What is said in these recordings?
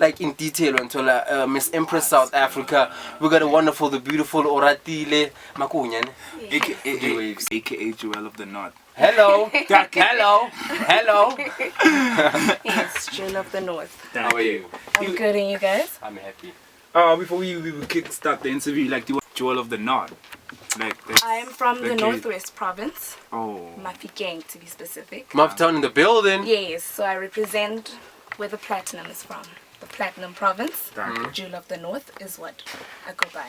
like in detail until Miss Empress South Africa. We got a wonderful, the beautiful Oratile Makunyan, aka Jewel of the North. Hello, hello. Yes, Jewel of the North. How are you? I'm good, and you guys? I'm happy. Before we kickstart the interview, like, do you Jewel of the North? Like, I am from the Northwest Province. Oh. Mafikeng, to be specific. Maftown in the building. Yes, so I represent where the platinum is from. The Platinum Province. Jewel of the North is what I go by.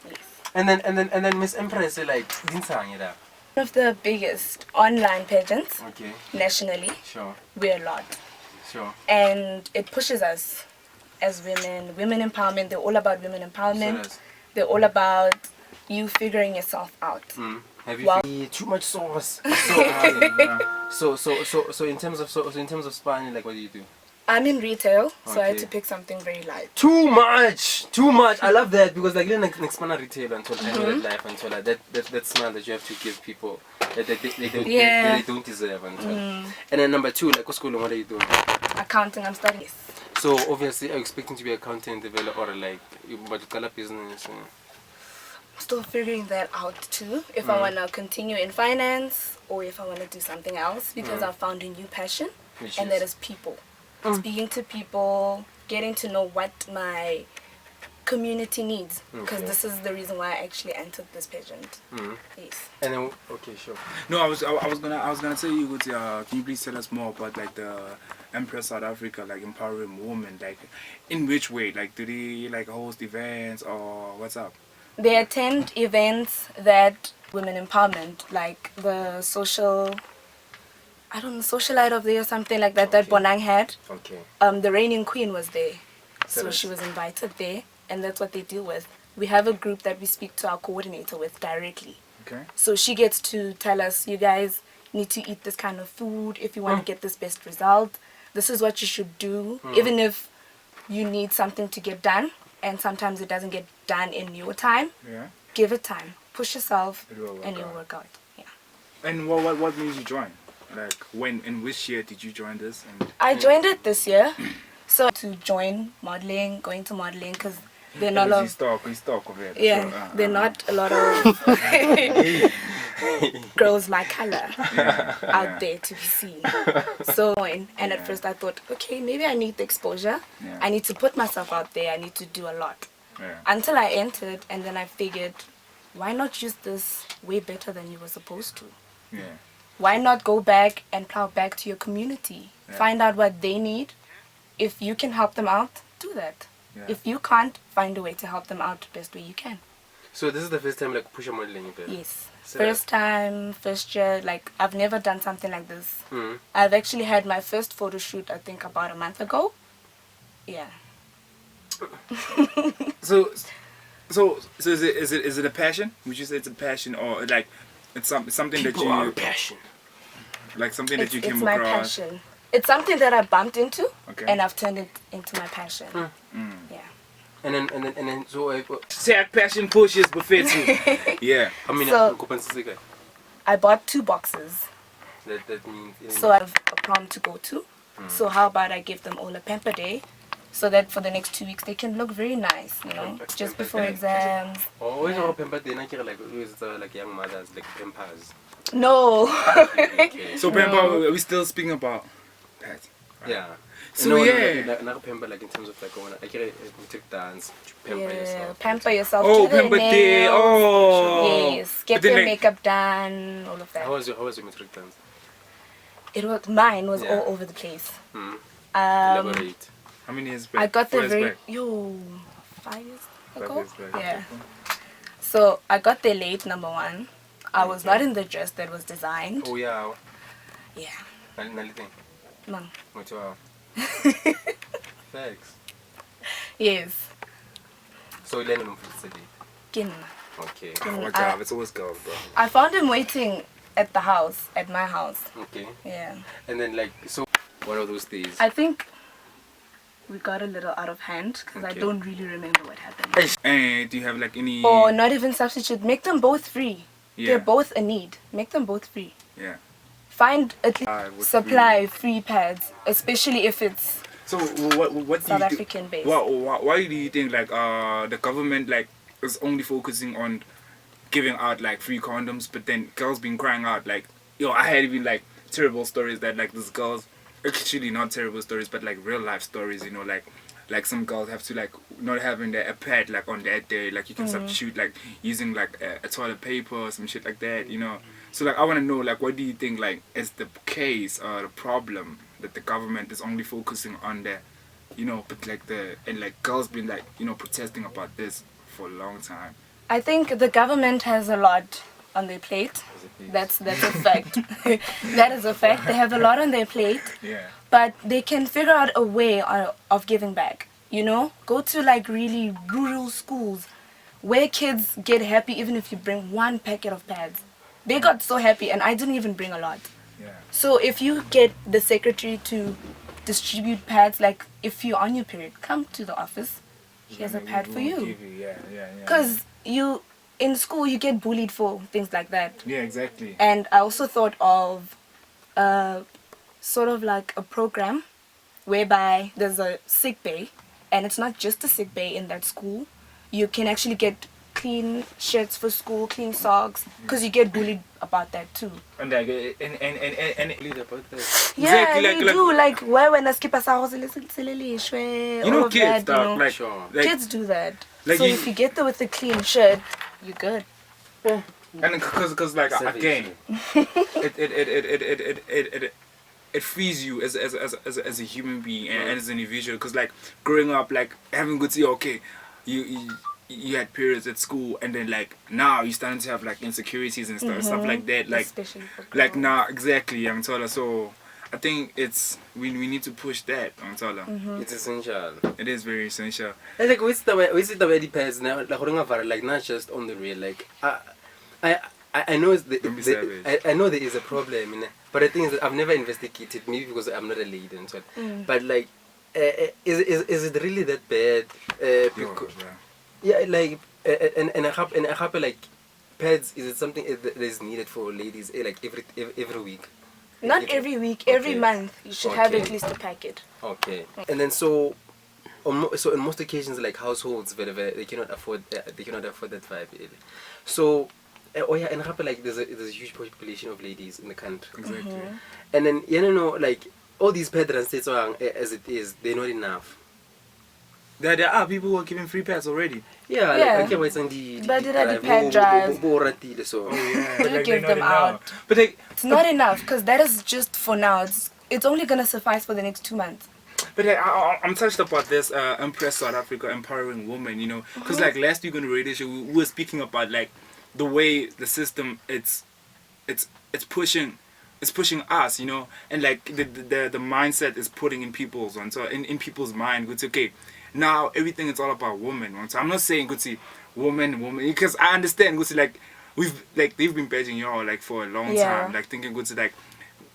Yes. And then Miss Empress like dinsang ida. One of the biggest online pageants nationally. Sure. We're a lot. Sure. And it pushes us as women. Women empowerment, they're all about women empowerment. So they're all about you figuring yourself out. Have you too much sauce? So in terms of Spanish, like what do you do? I'm in retail, so I had to pick something very light. Too much. I love that because like you're next man retail until I know that life until that smile that you have to give people that they don't deserve until. And then number 2, like what school what are you doing? Accounting, I'm studying. So obviously, are you expecting to be a content developer or like what you call a business? Still figuring that out too. If I wanna continue in finance or if I wanna do something else, because I found a new passion, and that is people. Speaking to people, getting to know what my community needs, because this is the reason why I actually entered this pageant. Yes. And then sure. No, I was gonna say you would can you please tell us more about like the Empress South Africa, like empowering women, like in which way, like do they like host events or what's up? They attend events that women empowerment, like the socialite of the year or something like that, that Bonang had. The reigning queen was there. So she was invited there, and that's what they deal with. We have a group that we speak to our coordinator with directly. So she gets to tell us, you guys need to eat this kind of food if you want to get this best result. This is what you should do, even if you need something to get done, and sometimes it doesn't get done in your time. Give it time. Push yourself, and it will work out. Yeah. And what made you join? Like when in which year did you join this? And I joined it this year. So to join modeling, going to modeling, because they're not a lot of they're not a lot of girls like color out there to be seen. So and at first I thought, okay, maybe I need the exposure. I need to put myself out there. I need to do a lot. Until I entered, and then I figured, why not use this way better than you were supposed to? Why not go back and plow back to your community? Find out what they need. If you can help them out, do that. If you can't, find a way to help them out the best way you can. So this is the first time like push a modeling? Yes. First time, first year, like I've never done something like this. I've actually had my first photo shoot, I think about a month ago. Yeah. So is it a passion? Would you say it's a passion, or like it's something that you passion? Like something that you came it's across? my passion. It's something that I bumped into, and I've turned it into my passion. Yeah. And then so say passion pushes buffet too. Yeah. I mean, so, I bought 2 boxes. That means so I have a prom to go to. So how about I give them all a pamper day, so that for the next 2 weeks they can look very nice, you know, just before exams. Oh, yeah. Pamper day, like young mothers, like pampers. No. So pamper, we still speaking about that. Right? Yeah. So not pamper like in terms of like when I get a dance, pamper yourself. Pamper yourself. Oh, pamper day. Oh. Yes. Get your makeup done, all of that. How was your matric dance? Mine was all over the place. Elaborate. How many years back? I got the 5 years ago. Yeah. So I got there late, number 1. I was not in the dress that was designed. Oh yeah. Yeah. No. Thanks. Yes. So you landed on Friday. Okay. Oh, job. It's always go, bro. I found him waiting at the house, at my house. Okay. Yeah. And then like, so one of those days? I think we got a little out of hand, because I don't really remember what happened. And do you have like any... Or not even substitute. Make them both free. They're both a need. Make them both free. Yeah. Find at least supply free pads, especially if it's So what do South you African based. Why do you think like the government like is only focusing on giving out like free condoms, but then girls been crying out like, yo, I had even like terrible stories that like these girls, actually not terrible stories, but like real life stories, you know, like some girls have to like not having a pad like on that day, like you can substitute like using like a toilet paper or some shit like that, you know. So like I want to know like what do you think like is the case or the problem that the government is only focusing on the, you know, but like like girls been like, you know, protesting about this for a long time. I think the government has a lot on their plate. That's a fact. That is a fact. They have a lot on their plate. Yeah. But they can figure out a way of giving back. You know, go to like really rural schools where kids get happy even if you bring one packet of pads. They got so happy, and I didn't even bring a lot. Yeah. So if you get the secretary to distribute pads, like if you're on your period, come to the office. Here's a pad for you. Because you, in school, you get bullied for things like that. Yeah, exactly. And I also thought of sort of like a program whereby there's a sick bay, and it's not just a sick bay in that school. You can actually get clean shirts for school, clean socks, because you get bullied about that too. And like and bullied about that. Yeah, exactly, they do. Like where when a skipper you know, kids, that, you know, like kids do that. Like so if you get there with a clean shirt, you're good. And because like again, it frees you as a human being and as an individual. Because like growing up, like having good to okay, you had periods at school, and then like now you're starting to have like insecurities and stuff like that. Like especially for girls. like now exactly, I'm told. So I think it's we need to push that, I'm told. It's essential. It is very essential. And like what's the way it depends now, like not just on the real, like I know I know there is a problem, you know, but the thing is that I've never investigated, maybe because I'm not a lady and so on. But like is it really that bad? Because, yeah, like and I hope like pads, is it something that is needed for ladies like every week? Not every week, every month you should have at least a packet. Okay. And then so in most occasions, like households, whatever, they cannot afford that vibe. So and happen like there's a huge population of ladies in the country. Exactly. And then you know like all these pads states as it is, they're not enough. There are people who are giving free pads already. Yeah, yeah. Like I can't wait on the pad drive. So You give them out. But like, it's not enough, because that is just for now. It's only gonna suffice for the next 2 months. But like, I'm touched about this Empress South Africa empowering women, you know, because like last week on the radio show we were speaking about like the way the system it's pushing us, you know, and like the mindset is putting in people's and so in people's mind. It's okay. Now everything is all about women. So I'm not saying good to woman because I understand good to like they've been badging y'all like for a long time, like thinking good to like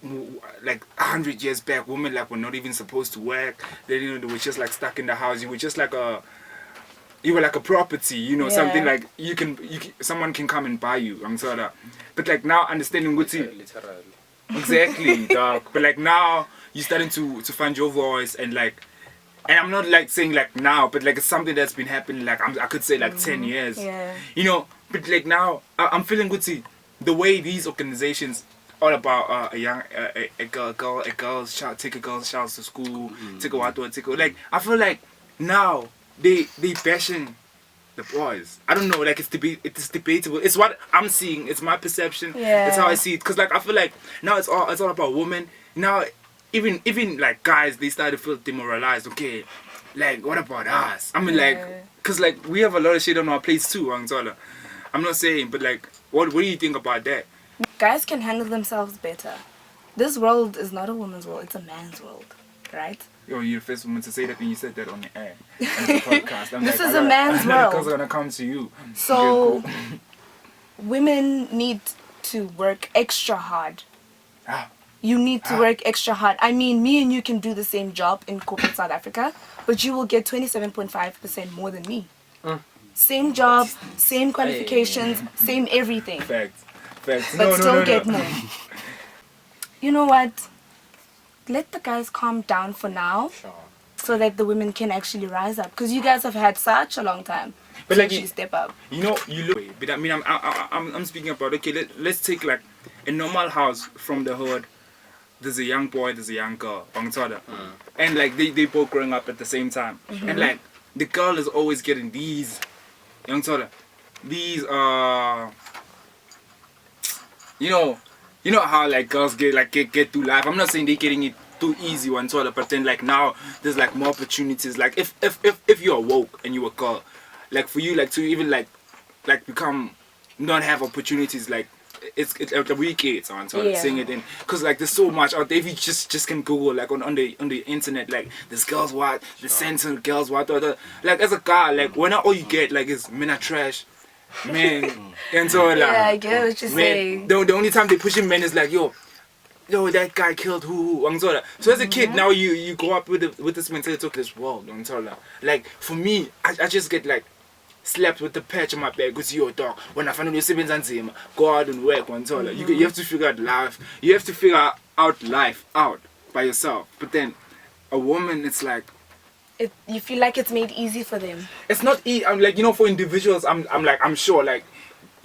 100 years back women like were not even supposed to work. They, you know, they were just like stuck in the house. You were just like you were like a property, you know, something like you can someone can come and buy you. I'm sorry, but like now understanding good to exactly dog. But like now you're starting to find your voice and like. And I'm not like saying like now, but like it's something that's been happening like I could say like 10 years. Yeah. You know, but like now I'm feeling good to the way these organizations all about a girl's child, take a girl's child to school, take a like I feel like now they bashing the boys. I don't know, like it's debatable. It's what I'm seeing. It's my perception. Yeah. It's how I see it. Cause like I feel like now it's all about women. Now. Even like guys, they started to feel demoralized. Okay, like what about us? I mean, like, cause like we have a lot of shit on our plates too, Angzola. I'm not saying, but like, what do you think about that? Guys can handle themselves better. This world is not a woman's world; it's a man's world, right? Yo, you're the first woman to say that, and you said that on the air, on the podcast. This is a man's world. Because I'm gonna come to you. So, women need to work extra hard. You need to work extra hard. I mean, me and you can do the same job in corporate South Africa, but you will get 27.5% more than me. Same job, same qualifications, same everything. Facts. But still get more. You know what? Let the guys calm down for now. so that the women can actually rise up. Because you guys have had such a long time But to like actually step up. You know, you look. But I mean, I'm speaking about, okay. Let's take like a normal house from the hood. There's a young boy, there's a young girl, and like they both growing up at the same time, and like the girl is always getting these these you know how like girls get through life. I'm not saying they're getting it too easy but then like now there's like more opportunities. Like if you're woke and you're a girl, like for you like to even like become not have opportunities, like it's the weekend saying it in, because like there's so much out there. If you just can Google like on the internet, like there's girls what the censored girls what like as a guy, like when all you get like is men are trash, man, and so like I get what you're saying. The only time they pushing men is like yo that guy killed who so as a kid now you grow up with this mentality of this world, like for me I just get like slapped with the patch on my back because you're a dog. When I find out you're go out and work one taller. You have to figure out life. You have to figure out life out by yourself. But then a woman, it's like you feel like it's made easy for them. It's not easy. I'm like, for individuals, I'm sure like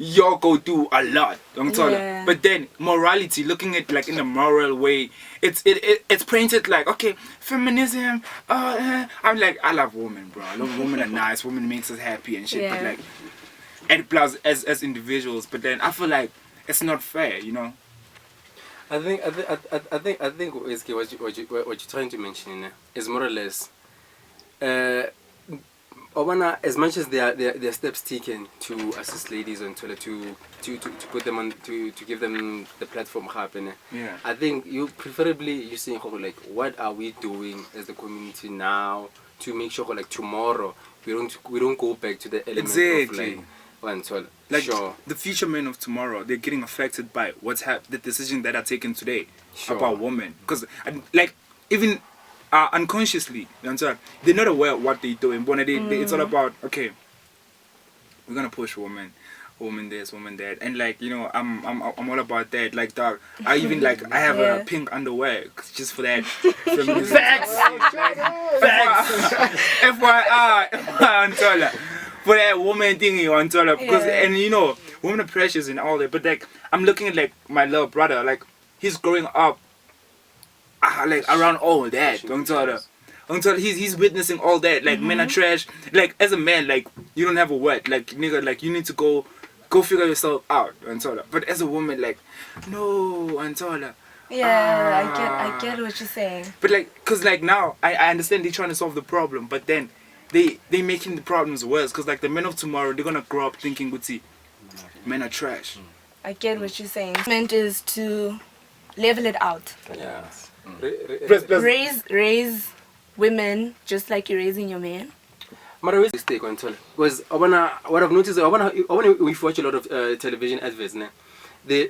y'all go do a lot. But then morality, looking at like in a moral way, it's painted like, okay, feminism. I'm like, I love women, bro. I love women are nice. Women makes us happy and shit. But like, and plus as individuals. But then I feel like it's not fair, I think what you're trying to mention is more or less. As much as there are steps taken to assist ladies and to put them on to give them the platform happening. I think you saying like what are we doing as the community now to make sure like tomorrow we don't go back to the element of like sure. The future men of tomorrow, they're getting affected by the decisions that are taken today about women, because like even unconsciously, they're not aware of what they're doing. But it's all about, okay, we're gonna push women this, woman that, and like I'm all about that. Like dog, I even like I have a pink underwear just for that. Facts. FYI, for that woman thing you want because and women are precious and all that. But like I'm looking at like my little brother, like he's growing up. Like around all that, until he's witnessing all that, like men are trash. Like as a man, like you don't have a word, like nigga, like you need to go figure yourself out, but as a woman, like no, I get what you're saying. But like, cause like now I understand they're trying to solve the problem, but then they making the problems worse, cause like the men of tomorrow, they're gonna grow up thinking, men are trash. I get what you're saying. Meant is to level it out. Raise women just like you're raising your man. Mara mistake because what I've noticed we watch a lot of television adverts they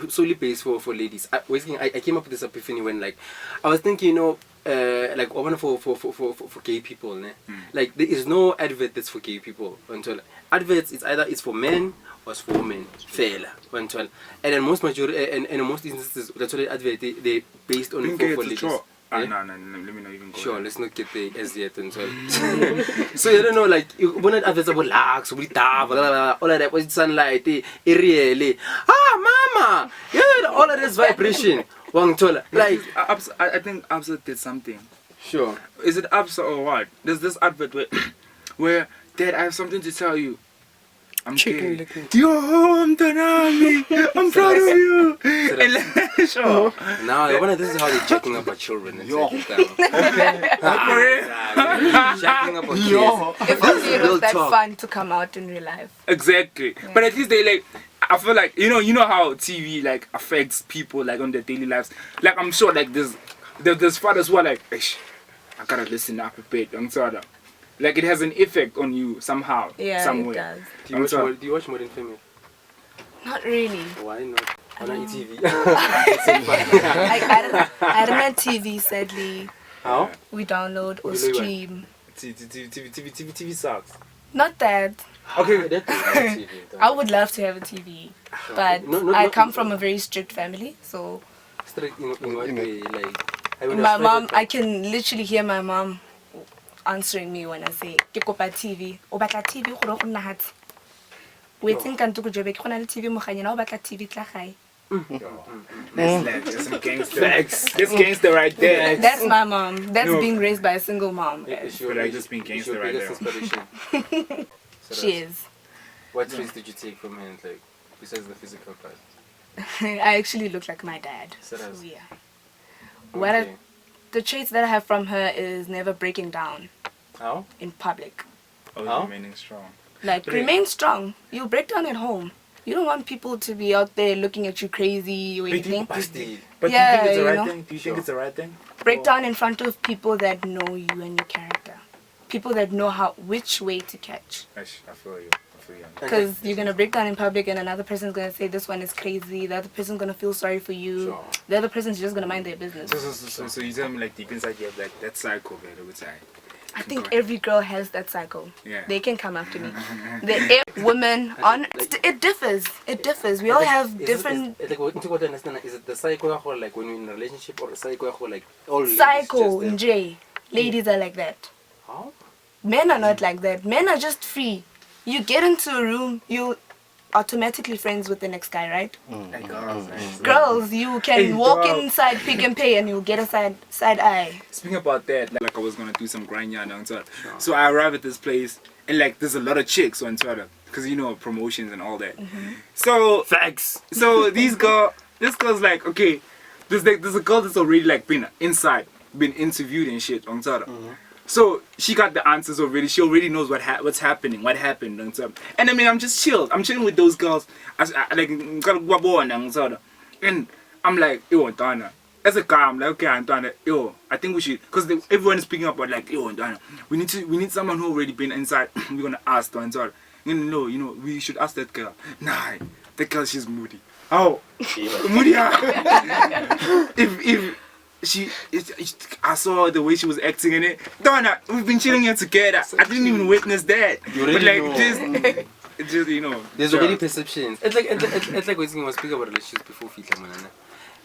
solely based for ladies. I came up with this epiphany when like I was thinking like for gay people like there is no advert that's for gay people until adverts it's for men or it's for women fair and then most majority and in most instances that's what advert they based on for ladies. No, let me not even go. Sure, let's not get the as yet and so you don't know like when adverts about lax, all of that was sunlight, really mama, all of this vibration. Like I think Absa did something. Sure. Is it Absa or what? There's this advert where Dad, I have something to tell you. I'm gay. Yo, I'm Tanami. I'm proud of you. Sure. Now, this is how they're checking up our children. Yo. Checking up our kids. If only it was that fun to come out in real life. Exactly. Yeah. But at least they like, I feel like, you know how TV like affects people like on their daily lives. Like I'm sure like there's fathers who are like, I gotta listen up a bit. Like it has an effect on you somehow. Yeah, somewhere. It does. Do you watch Modern Family? Not really. Why not? On TV. I don't have TV, sadly. How? We download or stream. TV sucks. Not that. Okay. TV, I would love to have a TV, but I come from a very strict family, so. Strict in what way? Like, My mom, I can literally hear my mom answering me when I say, "Ke kopa TV." O batla TV gore go nna hatsi. Waiting kanto go jobe ke gona le TV mo ganyena o batla TV tla gae. That's some gangster. This gangster right there. That's my mom. That's being raised by a single mom. But I just being gangster right there. She is. What traits did you take from her, like, besides the physical part? I actually look like my dad. So yeah. Okay. The traits that I have from her is never breaking down. How? In public. Oh, remaining strong. Like, remain strong. You break down at home. You don't want people to be out there looking at you crazy or anything. But Yeah, do you think it's the right know? thing? Do you think it's the right thing? Break down in front of people that know you and your character. People that know which way to catch. I feel you. Because you're going to break down in public and another person's going to say this one is crazy. The other person's going to feel sorry for you. Sure. The other person's just going to mind their business. So you tell me, like, deep inside you have, like, that cycle, man, I would say. I think every girl has that cycle. Yeah. They can come after me. Women on it differs. It differs. We all have different Is it the cycle or like when you're in a relationship, or the cycle or like all cycle. ladies Nj. Ladies are like that. How? Men are not like that. Men are just free. You get into a room, you automatically friends with the next guy, right? Girls, you can walk inside Pick and Pay and you'll get a side eye. Speaking about that, like I was gonna do some grind yarn on Twitter. So I arrive at this place and like there's a lot of chicks on Twitter because you know promotions and all that. So Facts. So this girl's like, okay, there's a girl that's already like been inside, been interviewed and shit on Twitter. So she got the answers already. She already knows what's happening, what happened. And I mean, I'm just chilled. I'm chilling with those girls. And I'm like, yo, Donna. As a guy, I'm like, okay, Donna, yo, I think we should, because everyone is speaking about like, yo, Donna, we need someone who already been inside. We're gonna ask Donna. No, you know, we should ask that girl. Nah, that girl, she's moody. Oh, moody. I saw the way she was acting in it. Donna, we've been chilling here together. I didn't even witness that. You already but like, know. just you know. There's already perceptions. It's like when we speak about relationships before Fitla, man.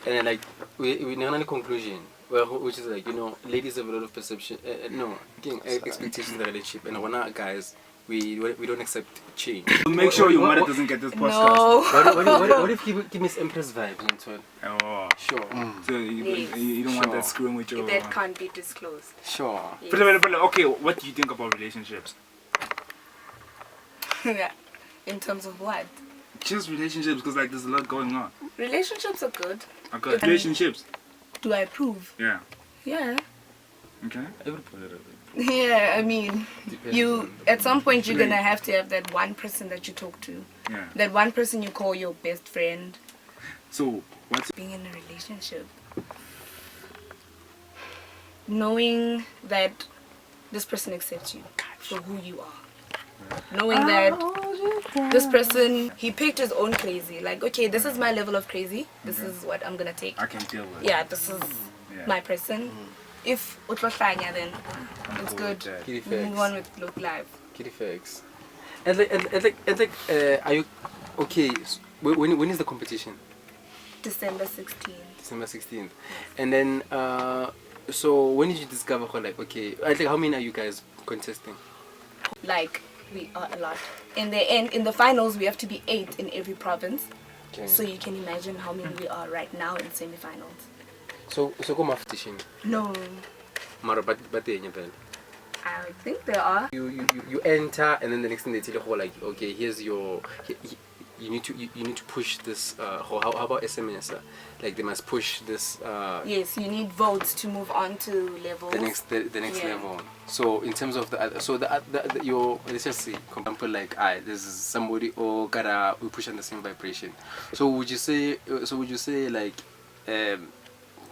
And then like we never had a conclusion, which is like, you know, ladies have a lot of perception. Expectations in the relationship, and when guys, we don't accept change. Make sure your mother doesn't get this podcast. No. What if you give Miss Empress vibes into it? Oh, Sure. So you don't want that screwing with your. That can't be disclosed. Sure. Yes. But okay, what do you think about relationships? In terms of what? Just relationships, because like there's a lot going on. Relationships are good. Okay, relationships. Do I approve? Yeah. Yeah. Okay. Yeah, I mean, Depends at some point you're gonna have to have that one person that you talk to. Yeah. That one person you call your best friend. So what's Being in a relationship, knowing that this person accepts you for who you are. Knowing that this person, he picked his own crazy. Like, okay, this is my level of crazy. This is what I'm gonna take. I can deal with? Yeah, this is my person. If utlofanya, then it's good. Move on with look life. Kitty facts. And like, are you okay? When is the competition? December 16th. December 16th. And then, so when did you discover, like, okay, like, how many are you guys contesting? Like, we are a lot. In the end, in the finals, we have to be 8 in every province. Okay. So you can imagine how many we are right now in semi-finals. So come after teaching. No. Mara, but I think there are. You enter, and then the next thing they tell you, like, okay, here's your. You need to push this. How about SMS? Like they must push this. Yes, you need votes to move on to levels. The next level. So in terms of the your, let's just say, for example, like this is somebody or gotta we push on the same vibration. So would you say like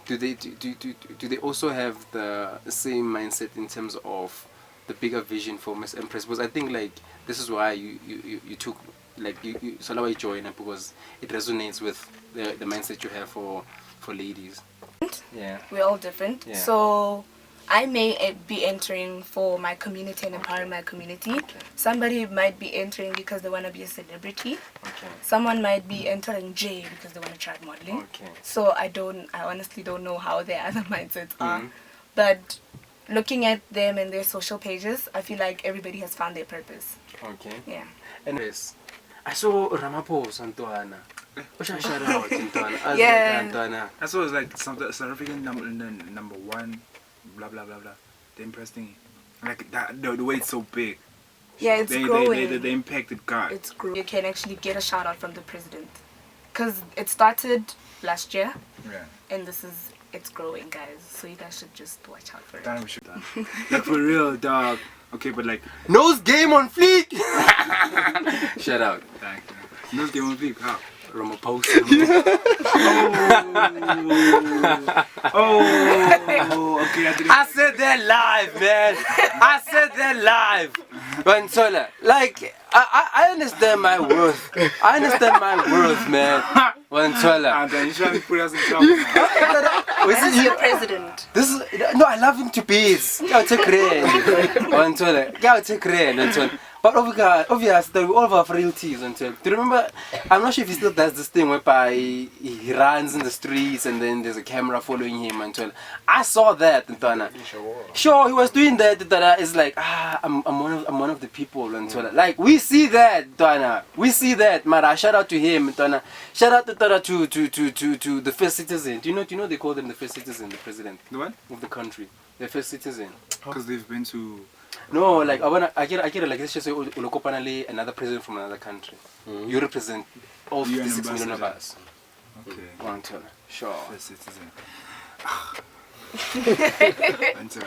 do they also have the same mindset in terms of the bigger vision for Miss Empress? Because I think like this is why you took. Like you so why you join it, because it resonates with the mindset you have for ladies. Yeah, we're all different. Yeah. So I may be entering for my community and empowering my community. Somebody might be entering because they want to be a celebrity. Someone might be entering J because they want to try modeling. So I honestly don't know how their other mindsets are. But looking at them and their social pages, I feel like everybody has found their purpose. Yeah. Anyways, I saw Ramaphosa Ntwana. Yeah. I saw it was like South African number one, blah blah blah blah. The impressing, like that the way it's so big. Yeah, it's growing. The impact it got. It's growing. You can actually get a shout out from the president, because it started last year. Yeah. And it's growing, guys. So you guys should just watch out for it. Damn, we should. Like for real, dog. Okay, but like nose game on fleek. Shout out. Thank you. Nose game on fleek. How? Ramaphosa. Oh, okay. I said that live, man. I said that live. Bantola, like I understand my worth. I understand my worth, man. Bantola. And then you trying to put us in trouble. This is your president. This is no. I love him to pieces. I'll take rain. Bantola, I'll take rain. Bantola. But obviously, we all have frailties until. Do you remember? I'm not sure if he still does this thing whereby he runs in the streets and then there's a camera following him until. I saw that, Ntwana. Sure, he was doing that. Ntwana is like, I'm one of the people, Ntwana. Like we see that, Ntwana. We see that. Mara, shout out to him, Ntwana. Shout out to the first citizen. Do you know they call them the first citizen, the president? The what? Of the country, the first citizen. Because they've been to. No, like I get it. Like let's just say Ulokopanale, another president from another country. You represent all 56 million of us. Okay. One turn. Sure. The citizen.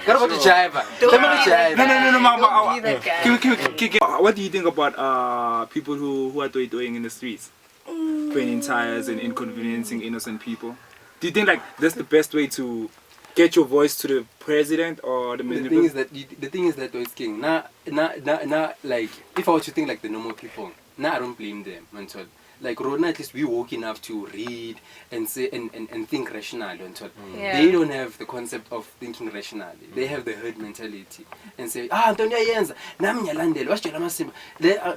What about the jive? No, Mama. Don't be that guy. What do you think about people who are doing in the streets, burning tires and inconveniencing innocent people? Do you think like that's the best way to get your voice to the president or the thing is that it's king. Nah, like if I were to think like the normal people, I don't blame them until like Rona, at least we woke enough to read and say and think rationally until they don't have the concept of thinking rationally. They have the herd mentality and say, Antonia Yenza, Namnya Landel, what's your Lamasim?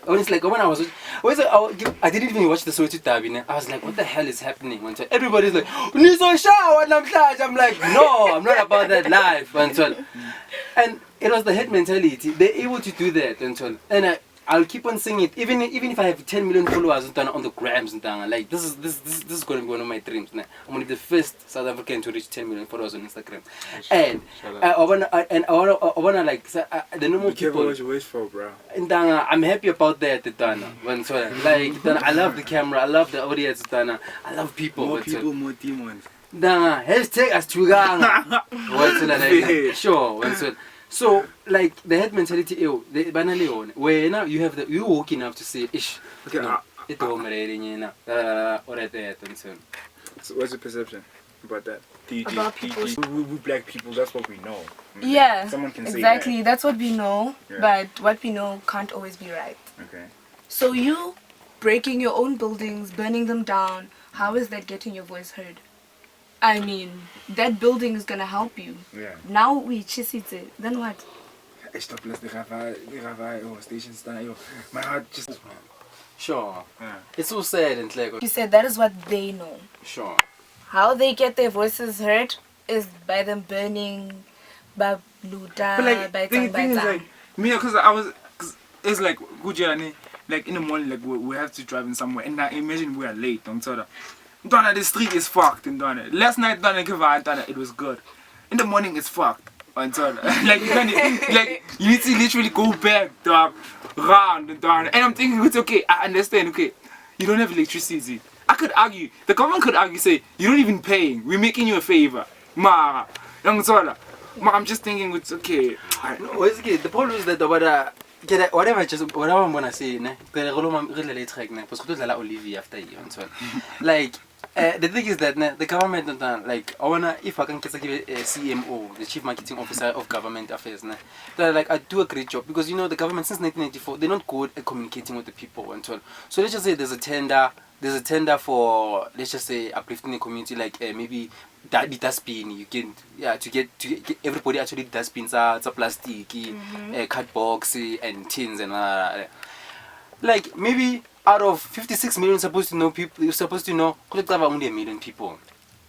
Honestly, like when I didn't even watch the Soweto Derby. I was like, what the hell is happening? Until everybody's like, Niso shower and I'm like, no, I'm not about that life until and it was the herd mentality. They're able to do that until and I'll keep on saying it, even if I have 10 million followers on the grams, like this is going to be one of my dreams. I'm going to be the first South African to reach 10 million followers on Instagram, and I wanna like the normal people. What you wish for, bro? And I'm happy about that, like I love the camera, I love the audience, I love people. More people, more demons. Hashtag as Chuganga. Sure. So, like the head mentality, where now you woke enough to say, ish, okay, so what's your perception about that? About people, we black people, that's what we know. Yeah, someone can say exactly. that. That's what we know, but what we know can't always be right. Okay. So you breaking your own buildings, burning them down, how is that getting your voice heard? I mean, that building is gonna help you. Yeah. Now we chisite. Then what? Stop the stations. My heart just. Sure. Yeah. It's so sad and like. You said that is what they know. Sure. How they get their voices heard is by them burning, by Luda, but like, by the thing is like me, cause it's like Gujani, like in the morning, like we have to drive in somewhere, and now imagine we are late. Don't tell them. Donna, the street is fucked in Donna. Last night, Donna, it was good. In the morning, it's fucked. Like you need to literally go back, dog, round and down. And I'm thinking, it's okay. I understand. Okay, you don't have electricity. I could argue. The government could argue, say you don't even paying. We're making you a favor, Mara. I'm just thinking, it's okay. No, it's okay. The problem is that whatever I'm gonna say, Olivia after you and so like. The thing is that the government, like, if I can give a CMO, the Chief Marketing Officer of Government Affairs, like, I do a great job because, the government since 1994, they're not good at communicating with the people and so on. So let's just say there's a tender, there's a tender for, let's just say, uplifting the community, like maybe the dustbin, you can to get everybody actually dustbins are plastic, card box and tins and like maybe out of 56 million you're supposed to know only 1 million people.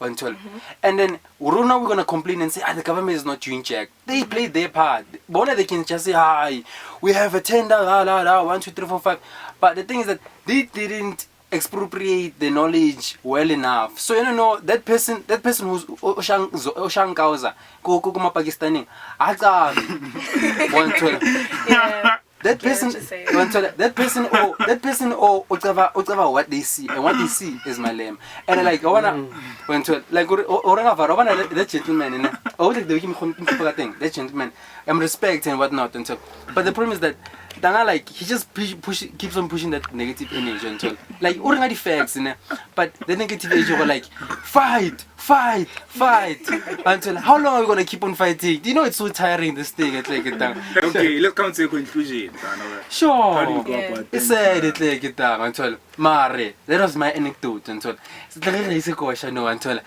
And then we're gonna complain and say the government is not doing jack. They played their part. But they can just say hi, we have a tender, 1, 2, 3, 4, 5. But the thing is that they didn't expropriate the knowledge well enough. So that person who's Oshang Kauza, Kokuma Pakistani, that person or what they see, and what they see is my lamb. And like I wanna that gentleman that gentleman, I'm respect and whatnot and so. But the problem is that like he just keeps on pushing that negative energy until like already facts, but the negative energy were like fight until how long are we gonna keep on fighting? Do you know it's so tiring this thing? It's like okay, let's come to a conclusion. Sure. How do you go about It's said it like it until Mare. That was my anecdote until until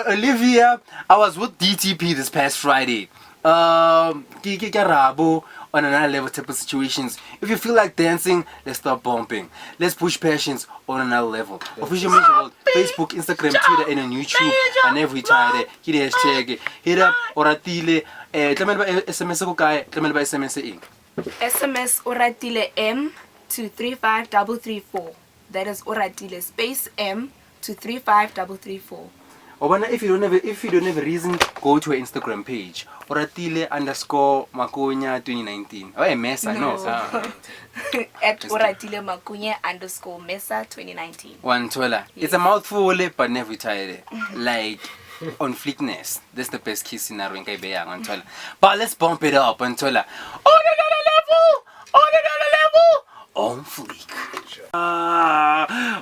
Olivia, I was with DTP this past Friday. On another level type of situations. If you feel like dancing, let's start bumping. Let's push passions on another level. Official media world, Facebook, Instagram, Twitter, and on YouTube, and every time hit the hashtag, hit up Oratile, SMS ko kaya, SMS ing. SMS Oratile M to 35334. That is Oratile space M to 35334. Or if you don't have a reason, go to her Instagram page. Oratile_Makunya 2019. Oh, Mesa, no. At Oratile Makunya _Mesa 2019. Yes. It's a mouthful, but never tired. Like on fleekness. That's the best case scenario in Kaibeang. But let's bump it up until on another level. On fleek.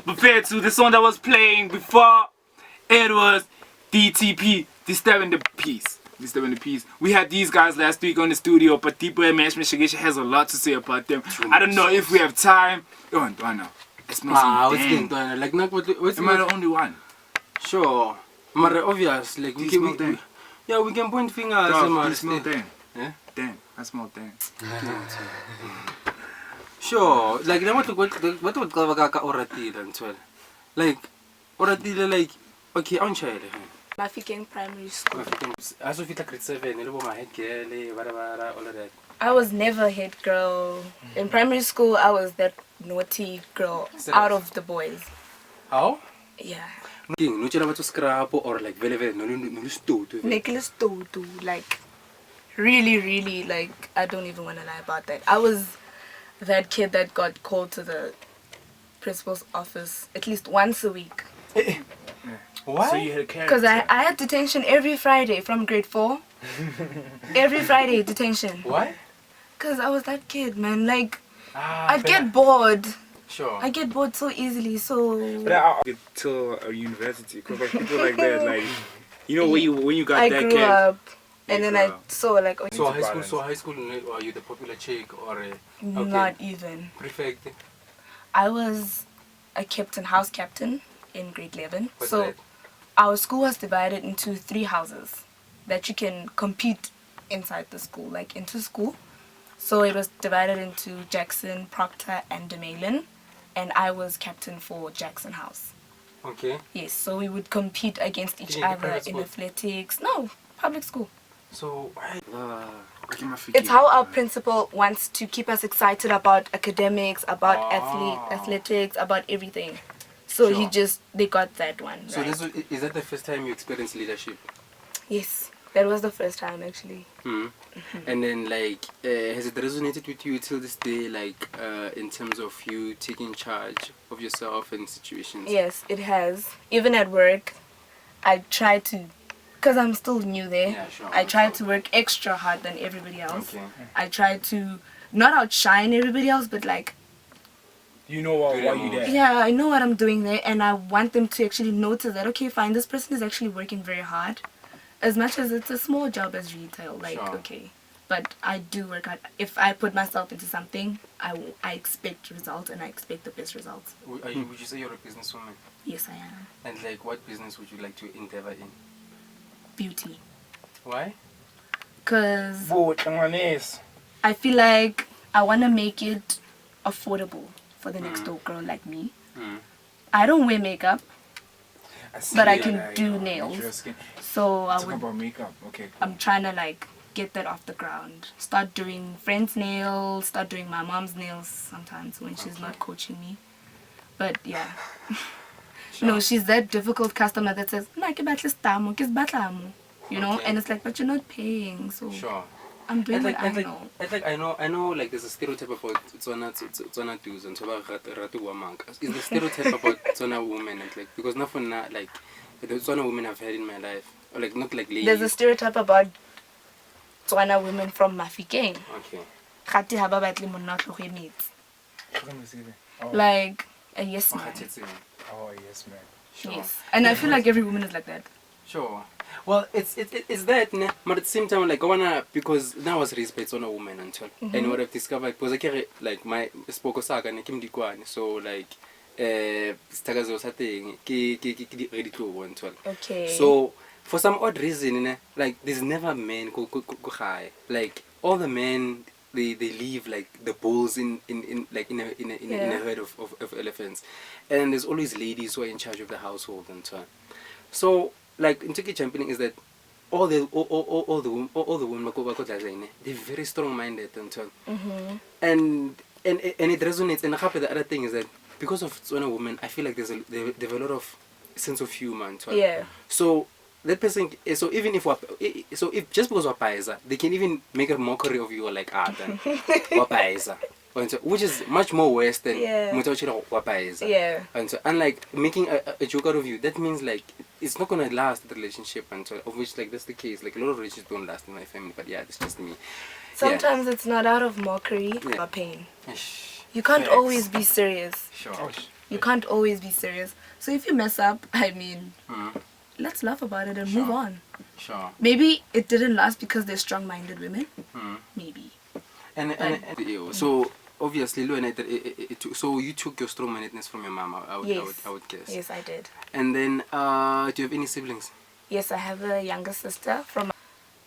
Compared to the song that was playing before, it was DTP, Disturbing the Peace. We had these guys last week on the studio, but Tipo and Management Shigeshi has a lot to say about them. I don't know if we have time. Am I the only one? Sure. But obvious, like we can point fingers. I smell Dan. Yeah? Dan. I smell Dan. Sure. Like what would Oratile and like Oratile like okay, on child. Mafikeng Primary School. As of grade 7, my head girl, all of that. I was never a head girl. In primary school, I was that naughty girl out of the boys. How? Yeah. No chira to scrap or like very no Nicholas Toto, like really like I don't even want to lie about that. I was that kid that got called to the principal's office at least once a week. Why? So you had a character. Because I had detention every Friday from grade 4. Every Friday detention. Why? Because I was that kid, man. Like, I'd get bored. Sure. I get bored so easily, so... But I'll get to a university. Because like, people like that, like... You know, when you got I that grew kid... up. And then I saw like... So high school, are you the popular chick or a... Okay. Not even. Prefect? I was a house captain in grade 11. What's so that? Our school was divided into 3 houses that you can compete inside the school, like into school. So it was divided into Jackson, Proctor, and DeMalin, and I was captain for Jackson House. Okay. Yes, so we would compete against each other in athletics. No, public school. So why? It's how our principal wants to keep us excited about academics, about athletics, about everything. So Sure. they got that one. So right? is that the first time you experienced leadership? Yes, that was the first time actually. And then like, has it resonated with you till this day, like in terms of you taking charge of yourself and situations? Yes, it has. Even at work, I try to, because I'm still new there, Yeah, sure. I try to work extra hard than everybody else. Okay. I try to not outshine everybody else, but like, You know why you there. yeah, I know what I'm doing there, and I want them to actually notice that, okay, fine, this person is actually working very hard. As much as it's a small job as retail, like, Sure. okay, But I do work hard. If I put myself into something, I expect results, and I expect the best results. Would you say you're a businesswoman? Yes, I am. And like, what business would you like to endeavor in? Beauty. Why? Because I feel like I want to make it affordable for the next door girl like me. I don't wear makeup, but I can do nails. So I would. About makeup, okay. I'm trying to like get that off the ground. Start doing friends' nails. Start doing my mom's nails sometimes when she's not coaching me. But yeah. Sure. No, she's that difficult customer that says, "No, you know," Okay. and it's like, but you're not paying, so Sure. I'm doing what I know. I know, like there's a stereotype about Tswana dudes and Ratu Wamanka. Is the stereotype about Tswana women and like because not for now, like the Tswana women I've had in my life, or like not like ladies. There's a stereotype about Tswana women from Mafikeng. Okay. Khati haba batli monna o tlogo emetse. Oh. Like a yes man. Oh, yes, man. Sure. Yes, and I feel like every woman is like that. Sure. Well, it's that, ne? But at the same time, like I wanna, because now I was raised by Tswana woman until, and what I've discovered, because I carry like my spoko saga ne kim dikwane, so like stagazo sa teng ke ready to go until. Okay. So for some odd reason, ne, like there's never men go high. Like all the men they leave like the bulls in a herd of elephants, and there's always ladies who are in charge of the household and so on. So like in Turkey championing is that all the women they're very strong minded and so on. And it resonates. And the other thing is that because of Tswana women, I feel like they have a lot of sense of humor and so on. Yeah. So that person, so even if just because wapaisa, they can even make a mockery of you like then wapaisa, which is much more worse than wapaisa. Yeah. And so, and like making a joke out of you, that means like it's not gonna last the relationship, and so of which like that's the case. Like a lot of relationships don't last in my family, but yeah, it's just me. Sometimes it's not out of mockery or pain. You can't Facts. always be serious. Sure. You can't always be serious. So if you mess up, I mean, let's laugh about it and move on. Sure. Maybe it didn't last because they're strong-minded women. Maybe. And so obviously, so you took your strong-mindedness from your mom. I would guess. Yes, I did. And then, do you have any siblings? Yes, I have a younger sister from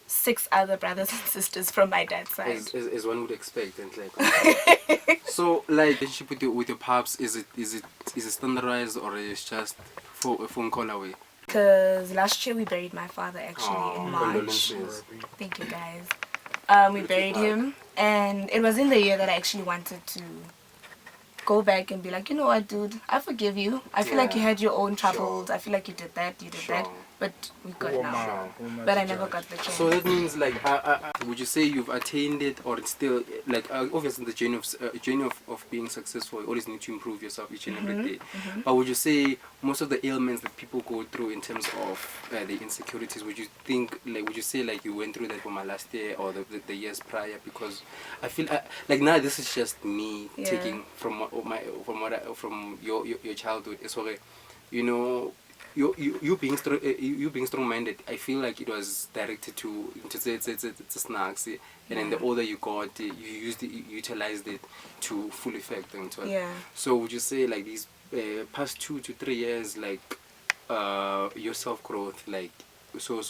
6 other brothers and sisters from my dad's side. As one would expect, and like. So, like, relationship with your pops, is it standardized or is just for a phone call away? Because last year we buried my father actually in March. Condolences. Thank you guys. We buried him, and it was in the year that I actually wanted to go back and be like, you know what, dude, I forgive you. I feel like you had your own troubles. Sure. I feel like you did that, but we got now. Sure. But I never got the chance. So that means like, would you say you've attained it, or it's still like obviously the journey of being successful, you always need to improve yourself each and every day. But would you say most of the ailments that people go through in terms of the insecurities, would you say like you went through that from my last year or the years prior? Because I feel like now this is just me taking from your childhood. It's okay, you know. You being strong-minded, I feel like it was directed to snacks, and then the older you got, you utilized it to full effect and so on. Yeah. So would you say like these past 2 to 3 years, like your self-growth, like so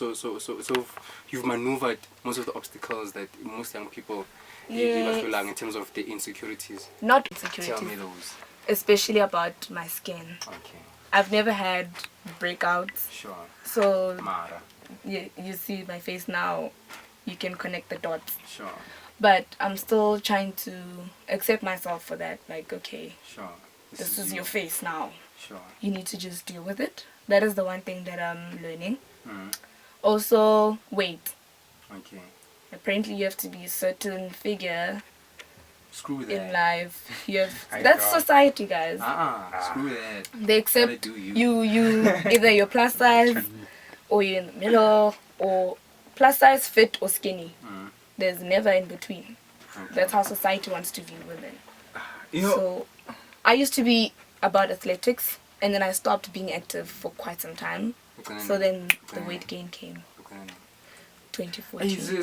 you've maneuvered most of the obstacles that most young people feel in terms of the insecurities? Not insecurities. Tell me those. Especially about my skin. Okay. I've never had breakouts. Sure. So Mara. you see my face now, you can connect the dots. Sure. But I'm still trying to accept myself for that. Like, okay, Sure. this is your face now. Sure. You need to just deal with it. That is the one thing that I'm learning. Also, weight. Okay. Apparently you have to be a certain figure Screw that. in life. That's society, guys. Screw that. They accept Gotta do you either you're plus size or you're in the middle, or plus size, fit, or skinny. There's never in between. Okay. That's how society wants to view women. You know, So I used to be about athletics, and then I stopped being active for quite some time. So then the weight gain came. 2014.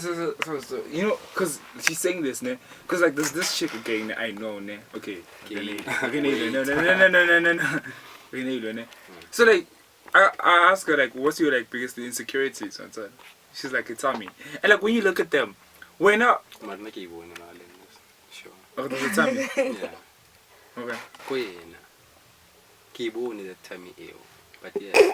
So, you know, because she's saying this, ne? Because like there's this chick again I know, ne? Okay. Okay, no. So like, I ask her like, what's your like biggest insecurities? And so she's like, it's tummy. And like when you look at them, we're not. Sure. Oh, there's a tummy. Yeah. Okay. The tummy ill. But yeah,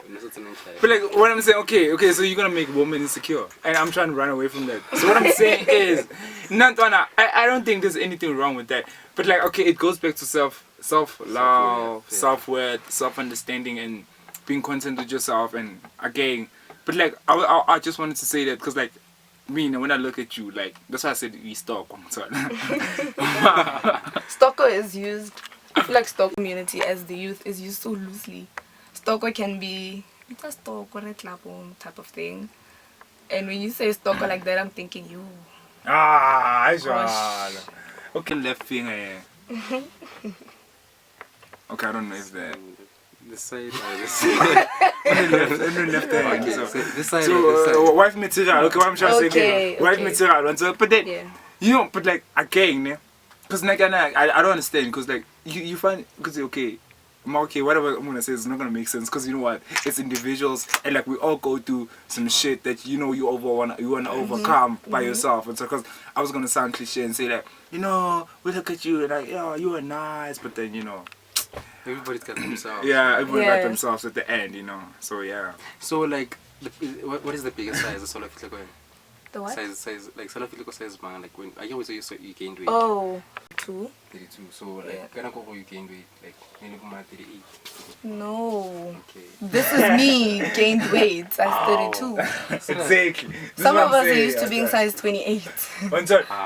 But like what I'm saying, okay, so you're gonna make women insecure, and I'm trying to run away from that. So what I'm saying is, I don't think there's anything wrong with that. But like, okay, it goes back to self-love, self-worth, self-understanding, and being content with yourself. And again, but like I just wanted to say that because like me, when I look at you, like that's why I said we stalk. Stalker is used. I feel like stalker community as the youth is used so loosely. Stalker can be it's a stalker type of thing. And when you say stalker like that, I'm thinking you. I shall. Okay, left finger. Okay, I don't know if that. The side or the side. left hand. Okay, so this side. So, wife material. Okay, what I'm trying to say again. Wife material. And so, but then, you know, but like again, because like I don't understand because like you find because okay. Okay, whatever I'm gonna say is not gonna make sense because you know what? It's individuals and like we all go through some shit that you know you wanna overcome by yourself. And so because I was gonna sound cliche and say that we look at you and like you are nice, but then you know everybody's got themselves. Yeah, everybody got themselves at the end, you know. So yeah. So like, what is the biggest size? That's all I feel like. The what? Size like some of size man like when I always say you gained weight. Oh, 32. So like can I go for you gained weight like maybe 38? No. Okay. This is me gained weight. Size 32. Exactly. Some of us are used to being size 28.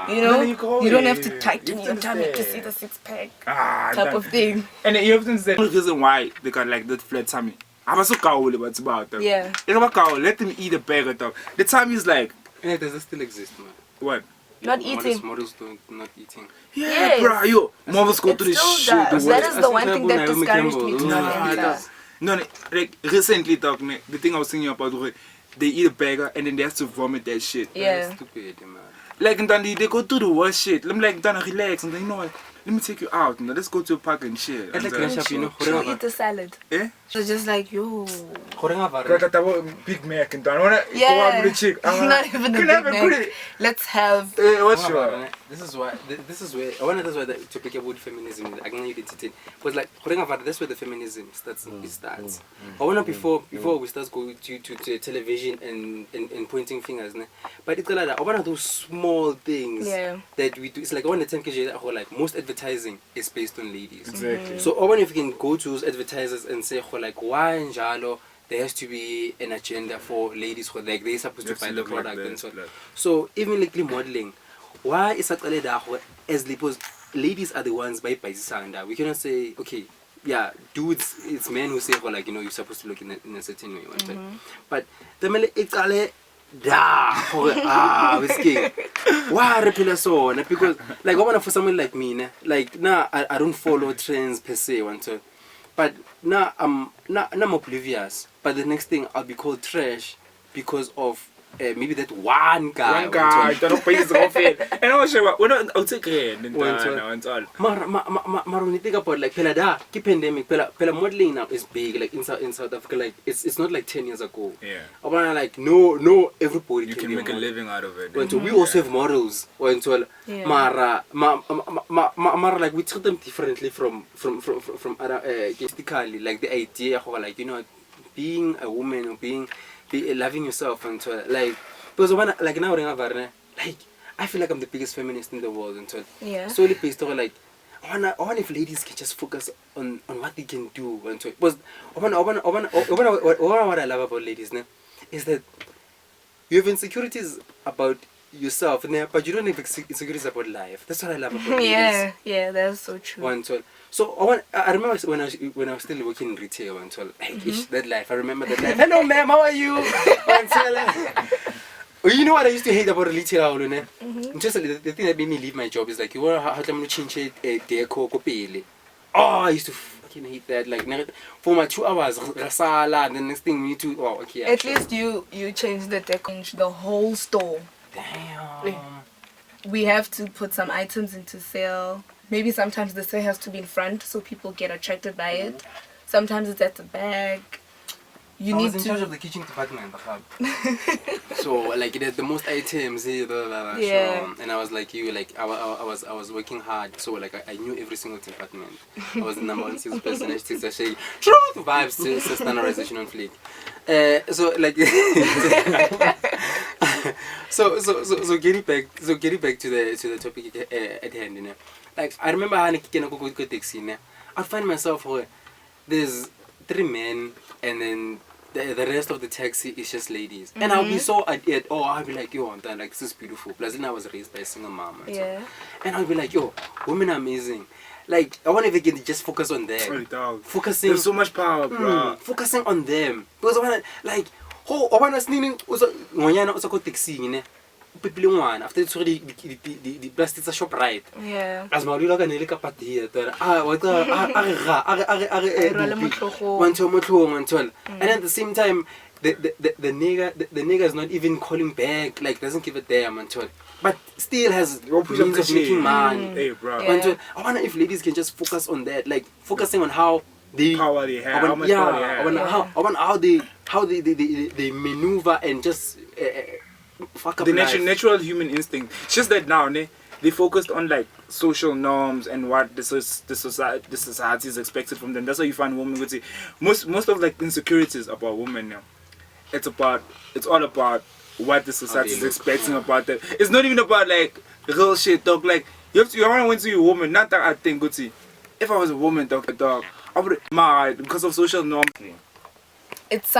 You know, you don't have to tighten your tummy to see the six pack type of thing. And you have to understand the reason why they got like that flat tummy. I'm so cool about them. Yeah. Let them eat a burger dog. The tummy is like. Yeah, does it still exist, man? What? Not eating. Models not eating. Yeah, yes. bro, yo. Models go to this shit. That is the one thing that discouraged me to not enter. No, like recently, dog, the thing I was thinking about, they eat a burger and then they have to vomit that shit. Yeah. That's stupid, man. Like, and then they go through the worst shit. I'm like, then relax and then, you know what? Let me take you out. Now, let's go to a park and shit. And like, you know, eat a salad. Eh? So just like, yo. Big Mac and then yeah. Chick. Not even a Big Mac. Let's have. What's your? This is where I want to to pick up with feminism. I can identity because like that's where the feminism starts. It starts. I want before we start going to television and pointing fingers. But it's like I want those small things that we do. It's like I want to tell like most advertising is based on ladies. Exactly. So I wonder if you can go to those advertisers and say like why in Jalo there has to be an agenda for ladies who like they're supposed to buy the product and so. So even like modeling, why is that as because ladies are the ones by Sanda. We cannot say okay, yeah, dudes, it's men who say like you know you're supposed to look in a certain way, but the male it's whiskey. Why repeal so? Because like I want for someone like me, like I don't follow trends per se, but now I'm oblivious. But the next thing I'll be called trash because of maybe that one guy. Don't pay his outfit. And I was sure I'll take it and all. When you think about like Pelada, pandemic, Pela modeling now is big. Like in South Africa, like it's not like 10 years ago. Yeah. I want like no everybody you can make a living out of it. We also have models. Mara like we treat them differently from other basically like the idea of like you know being a woman or being loving yourself and so like because when like now like I feel like I'm the biggest feminist in the world and so solely based on like I want if ladies can just focus on what they can do and so because what I love about ladies is that you have insecurities about yourself but you don't have insecurities about life. That's what I love about ladies. Yeah, that's so true. So I remember when I was still working in retail and so that life. I remember that life. Hello ma'am, how are you? You know what I used to hate about retail? Just the thing that made me leave my job is like you want how to change it deco. Oh, I used to fucking hate that. Like for my 2 hours, rasala, and the next thing we need to. Oh, okay. At least you change the whole store. Damn. We have to put some items into sale. Maybe sometimes the sale has to be in front so people get attracted by it. Sometimes it's at the back. I was in charge of the kitchen department. So like it had the most items. Yeah. And I was like you, like I was working hard. So like I knew every single department. I was the number 1 salesperson. I still say vibes to standardization on fleek. So like so getting back to the topic at hand, you know. Like I remember I'd find myself where there's 3 men and then the rest of the taxi is just ladies. And I'll be so I'll be like, yo, like this is beautiful. Plus then I was raised by a single mom. Yeah. And I'll be like, yo, women are amazing. Like I want to just focus on them. Focusing. There's so much power, bro. Focusing on them. Because I wanna like I wanna sneaking also taxi, you know. People one after it's already the plastics shop right. Yeah. As my little can look at here. And at the same time the nigga is not even calling back, like doesn't give a damn until, but still has means of making money. Hey, bro. Yeah. I wonder if ladies can just focus on that, like focusing on how they power they have, how much power they have. I wonder how they maneuver and just fuck up the life. natural human instinct. It's just that now, they focused on like social norms and what the society is expected from them. That's why you find women would say most of like insecurities about women now. It's all about what the society is expecting about them. It's not even about like real shit, dog. Like you want to win to a woman. Not that I think, good see. If I was a woman, dog, I would mad because of social norms. It's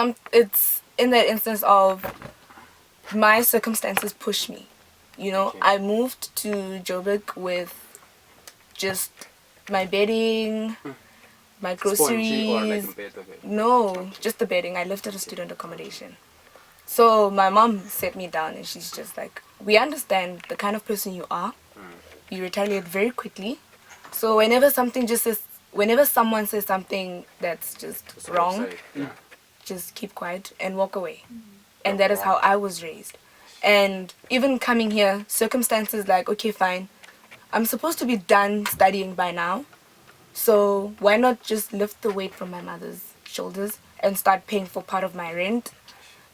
in that instance of my circumstances push me. You know, Okay. I moved to Joburg with just my bedding, my Spongy or like groceries. a bit of it. No, just the bedding. I lived at a student accommodation. So my mom sat me down and she's just like, we understand the kind of person you are. You retaliate very quickly. So whenever someone says something that's just wrong, Outside, yeah. just keep quiet and walk away. And that is how I was raised. And even coming here, circumstances like, okay, fine, I'm supposed to be done studying by now. So why not just lift the weight from my mother's shoulders and start paying for part of my rent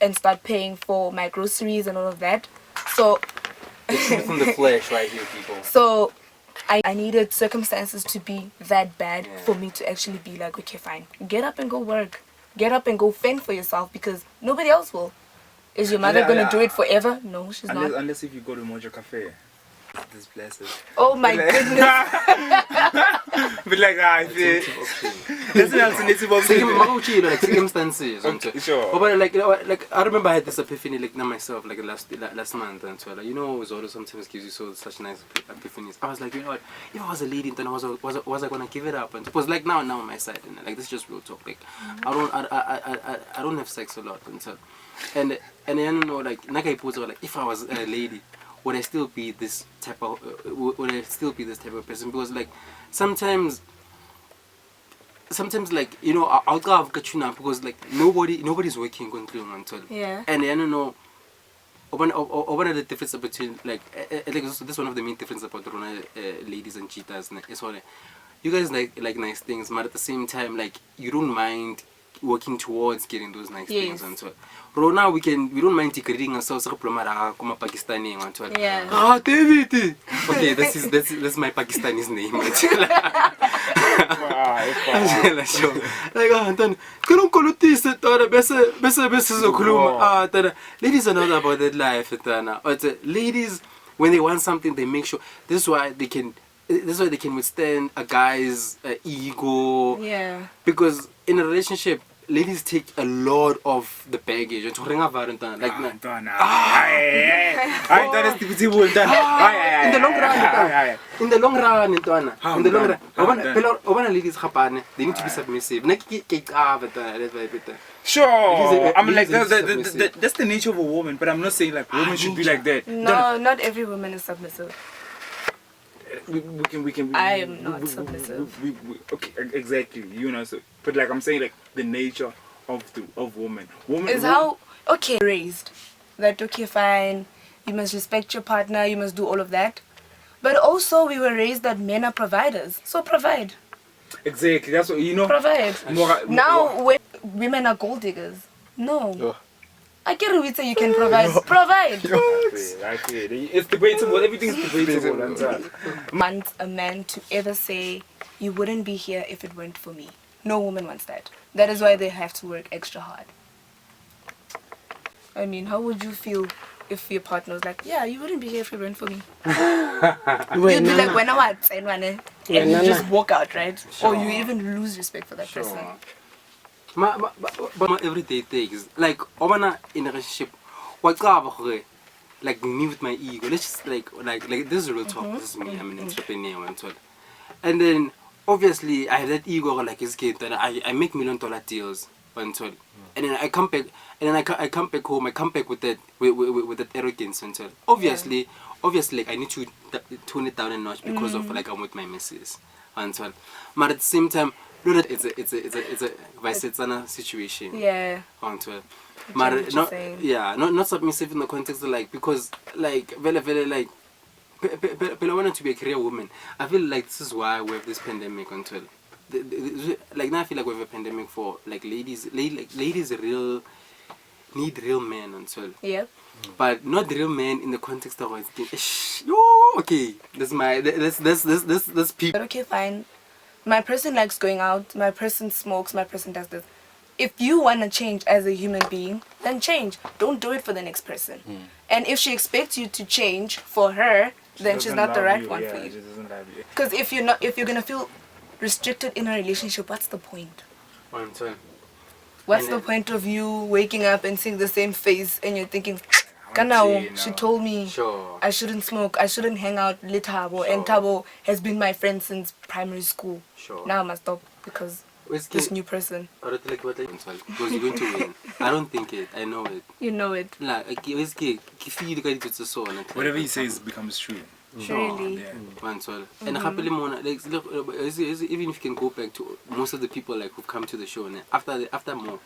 and start paying for my groceries and all of that. So It's from the flesh right here, people. so I needed circumstances to be that bad for me to actually be like, okay, fine, get up and go work. Get up and go fend for yourself because nobody else will. Is your mother going to do it forever? No, she's not. Unless if you go to Mojo Cafe. This blessed. Oh my goodness. But like, that's an alternative option. Like circumstances. Okay, sure. But like I remember I had this epiphany like not myself like last month and so like Zoro sometimes gives you such nice epiphanies. I was like, you know what, if I was a lady then was I gonna give it up? And it was like now on my side and like this is just real talk. Like I don't have sex a lot and so and I don't know like if I was a lady, would I still be this type of person? Because like sometimes like I'll go have Katrina because like nobody's working until Yeah. and I don't know one of the difference between like this is one of the main differences about ladies and cheetahs is what you guys like nice things, but at the same time like you don't mind working towards getting those nice things and so right now we don't mind degrading ourselves Pakistani and so David. Okay, that's my Pakistani's name. Ladies are not about that life. But ladies, when they want something, they make sure. This is why they can withstand a guy's ego. Yeah. Because in a relationship, ladies take a lot of the baggage. In the long run, ladies they need to be submissive. Sure, I'm like that's the nature of a woman, but I'm not saying like women should be like that. No, not every woman is submissive. we can. I am not submissive. Okay, exactly. You know, so but like I'm saying, like the nature of women. Is how raised that okay, fine. You must respect your partner. You must do all of that. But also, we were raised that men are providers. So provide. Exactly. That's what you know. Provide. Now, when women are gold diggers, no. I get it. You can provide. Provide. I feel. It's debatable. Everything's debatable. Want a man to ever say, "You wouldn't be here if it weren't for me." No woman wants that. That is why they have to work extra hard. I mean, how would you feel if your partner was like, "Yeah, you wouldn't be here if it weren't for me"? You'd be like, "When I want and you just walk out, right? Or you even lose respect for that person. But my everyday things, like, in a relationship, like me with my ego. Let's just like this is real talk. This is me. I'm an entrepreneur and so. And then obviously I have that ego like his kid that I make $1 million deals and so. And then I come back I come back home. I come back with that with that arrogance and so. Obviously like I need to tone it down a notch because of like I'm with my missus and so. But at the same time, it's a vice versa situation. Yeah. Not submissive in the context of like because like very like I wanted to be a career woman. I feel like this is why we have this pandemic until like now I feel like we have a pandemic for like ladies need real men until but not real men in the context of okay that's people. But okay, fine. My person likes going out, my person smokes, my person does this. If you want to change as a human being, then change. Don't do it for the next person. And if she expects you to change for her, then she's not the right one for you. Because if you're gonna feel restricted in a relationship, what's the point? What's the point of you waking up and seeing the same face and you're thinking, Kanao, she told me I shouldn't smoke, I shouldn't hang out with Tabo, and Tabo has been my friend since primary school. Now I must stop because this new person. Because you're going to win. I don't think it. I know it. You know it. Whatever he says becomes true. Really. And happily even if you can go back to most of the people like who've come to the show, and after more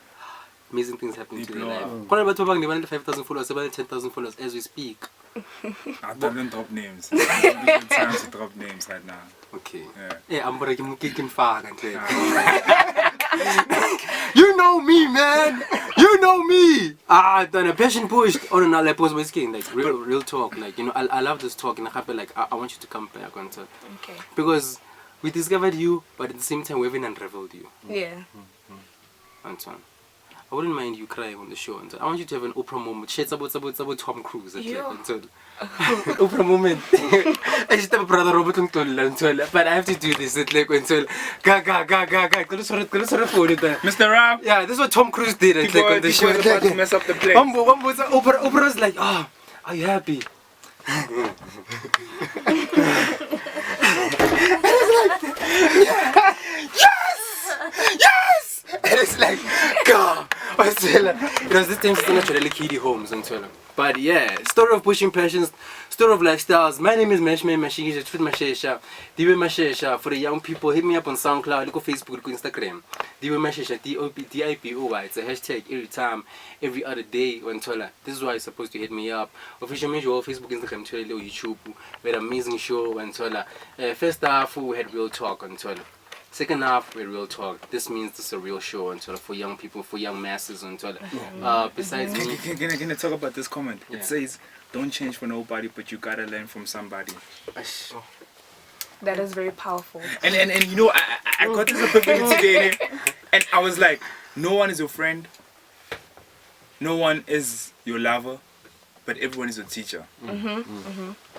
amazing things happen to their life. 5,000 followers, about 10,000 followers as we speak. I don't drop names. It's time to drop names right now. Okay. Yeah, I'm breaking far. You know me, man. You know me. Then a passion pushed on another post was like real talk. Like I love this talk, and I happen like I want you to come back on top. Okay. Because we discovered you, but at the same time we haven't unraveled you. Yeah. Antoine. I wouldn't mind you crying on the show. I want you to have an Oprah moment. Shades about Tom Cruise. Oprah moment. I just have a brother Robert but I have to do this. It's like until Mr. Rap. Yeah, this is what Tom Cruise did. It's like on the show. About to mess up the place. Oprah was like, are you happy? Yes! And it's like, God. It was this time still actually Kitty Homes until. But yeah, story of pushing passions, story of lifestyles. My name is Meshman Mashisha, Fit Mashesha, Diwe Mashesha. For the young people, hit me up on SoundCloud, look on Facebook, look on Instagram. Diwe Mashesha, DIPOY. It's a hashtag every time, every other day until. This is why you're supposed to hit me up. Official measure, Facebook, Instagram, Twitter, YouTube. We had an amazing show until. First half, we had real talk until. Second half, we real talk. This means this is a real show until for young people, for young masses until. Besides me, can I talk about this comment? It says, "Don't change for nobody, but you gotta learn from somebody." That is very powerful. And I got this epiphany today, and I was like, no one is your friend, no one is your lover, but everyone is your teacher.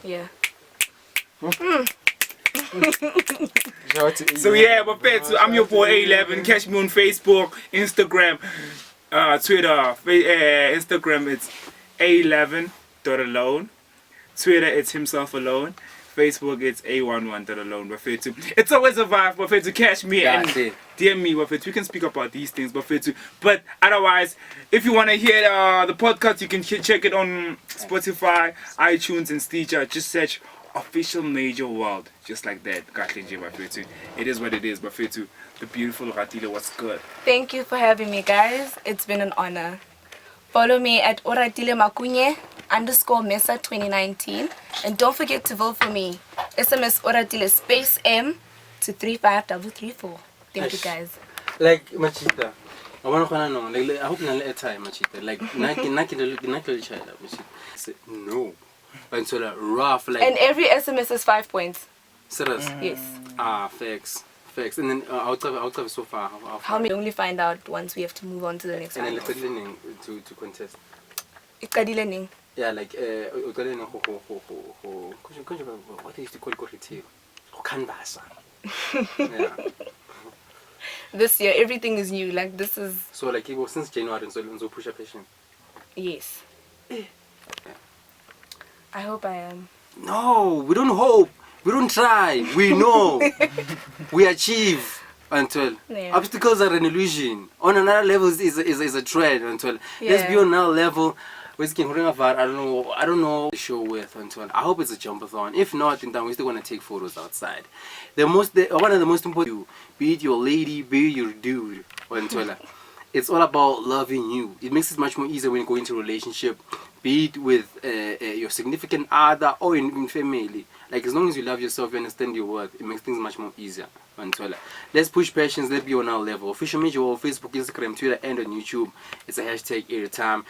Yeah. So yeah, but I'm your boy A11. Catch me on Facebook, Instagram, Twitter. Instagram it's A11.alone. Twitter it's himself alone. Facebook it's A11.alone. It's always a vibe. But to catch me and DM me. But we can speak about these things. But otherwise, if you want to hear the podcast, you can check it on Spotify, iTunes, and Stitcher. Just search official major world, just like that. It is what it is. Bafetu, the beautiful Ratile, what's good? Thank you for having me, guys. It's been an honor. Follow me at Oratile Makunye _Mesa 2019. And don't forget to vote for me. SMS Oratile space M to 35334. Thank you, guys. Like, Machita, I want to know, like, I hope you have time, Machita. Like, no. And so, like, rough, like. And every SMS is 5 points. Serious? Yes. Facts. And then out of so far. How may only find out once we have to move on to the next one. And then let's learning to contest. It's learning. Yeah, like what do you call it? Canvas. Yeah. This year everything is new. Like this is. So like since January, so push up patient. Yes. Yeah. I hope I am. No, we don't hope. We don't try. We know. We achieve until obstacles are an illusion. On another level is a trend until let's be on another level. I don't know the show with until I hope it's a jumpathon. If not, then we're still gonna take photos outside. One of the most important, be it your lady, be it your dude, until it's all about loving you. It makes it much more easier when you go into a relationship, be it with your significant other or in family. Like as long as you love yourself, you understand your worth, it makes things much more easier. Until let's push passions, let's be on our level. Official media or Facebook, Instagram, Twitter, and on YouTube. It's a hashtag every time.